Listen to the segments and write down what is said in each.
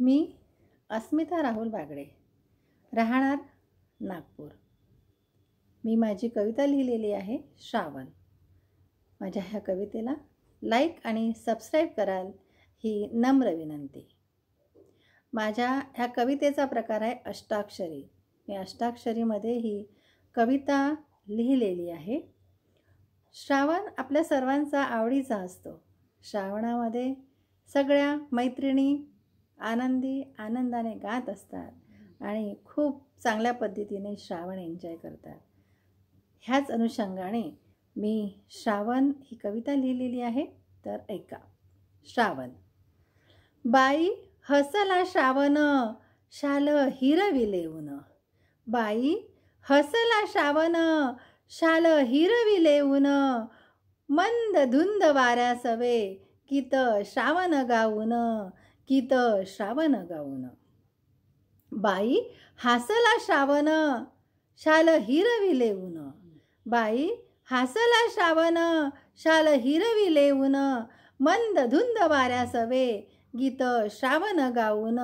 मी अस्मिता राहुल बागडे, राहणार नागपूर। मी माझी कविता लिहिलेली आहे श्रावण। माझ्या ह्या कवितेला लाईक आणि सबस्क्राईब कराल ही नम्र विनंती। माझ्या ह्या कवितेचा प्रकार आहे अष्टाक्षरी। मी अष्टाक्षरीमध्ये ही कविता लिहिलेली आहे। श्रावण आपल्या सर्वांचा आवडीचा असतो। श्रावणामध्ये सगळ्या मैत्रिणी आनंदाने गात असतात आणि खूप चांगल्या पद्धतीने श्रावण एन्जॉय करतात। ह्याच अनुषंगाने मी श्रावण ही कविता लिहिलेली आहे, तर ऐका। श्रावण। बाई हसला श्रावण, शाल हिरविले ऊन। बाई हसला श्रावण, शाल हिरविले ऊन। मंद धुंद वाऱ्यासवे, गीत श्रावण गाऊन, गीत श्रावण गाऊन। बाई हसला श्रावण, शाल हिरविले ऊन। बाई हसला श्रावण, शाल हिरविले ऊन। मंद धुंद वाऱ्यासवे, गीत श्रावण गाऊन,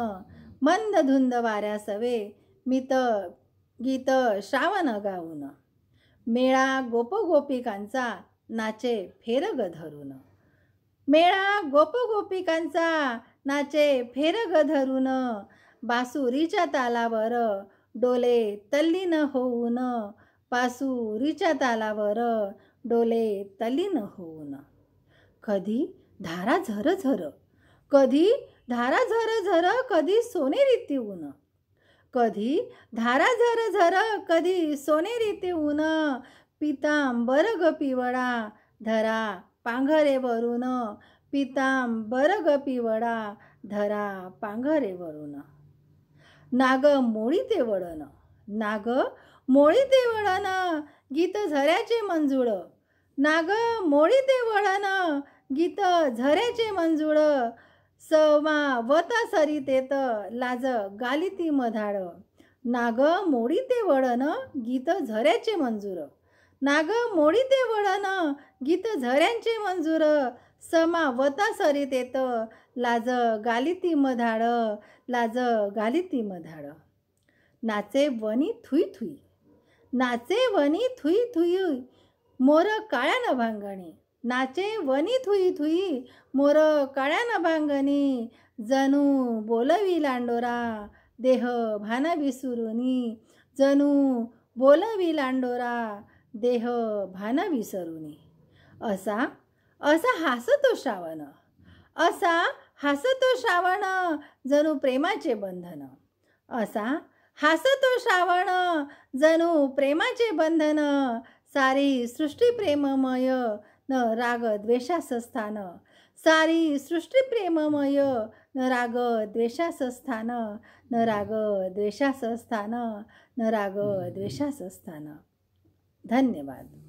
मंद धुंद वाऱ्यासवे, गीत श्रावण गाऊन। मेळा गोपगोपिकांचा, नाचे फेरग धरून। मेळा गोपगोपिकांचा, नाचे फेरग धरून। बासुरीच्या तालावर, डोले तल्लीन होऊन। बासुरीच्या तालावर, डोले तल्लीन होऊन। कधी धारा झरझर, कधी धारा झरझर, कधी सोनेरी ऊन। कधी धारा झरझर, कधी सोनेरी ऊन। पितांबर ग पिवळा, धरा पांघरेवरून। पितांबर ग पिवळा, धरा पांघरेवरून। नाग मोळीते वळण, नाग मोळीते वळण, गीत झऱ्याचे मंजुळ। नाग मोळीते वळण, गीत झऱ्याचे मंजुळ। समावता सरितेत, लाज गालिती मधाळ। नाग मोळीते वळण, गीत झऱ्याचे मंजूर। नाग मोळीते वळण, गीत झऱ्यांचे मंजूर। समावता सरितेत, लाज गालिती मधाळ, लाज गालिती मधाळ। नाचे वनी थुई थुई, नाचे वनी थुई थुई, मोर काळ्या नभांगणी। नाचे वनी थुई थुई, मोर काळ्या नभांगणी। जणू बोलवी लांडोरा, देह भान विसरुनी। जणू बोलवी लांडोरा, देह भान विसरुनी। असा असा हसतो श्रावण, असा हसतो श्रावण, जणू प्रेमाचे बंधन। असा हसतो श्रावण, जणू प्रेमाचे बंधन। सारी सृष्टी प्रेममय, न राग द्वेषास स्थान। सारी सृष्टी प्रेममय, न राग द्वेषास स्थान। न राग द्वेषास स्थान, न राग द्वेषास स्थान। धन्यवाद।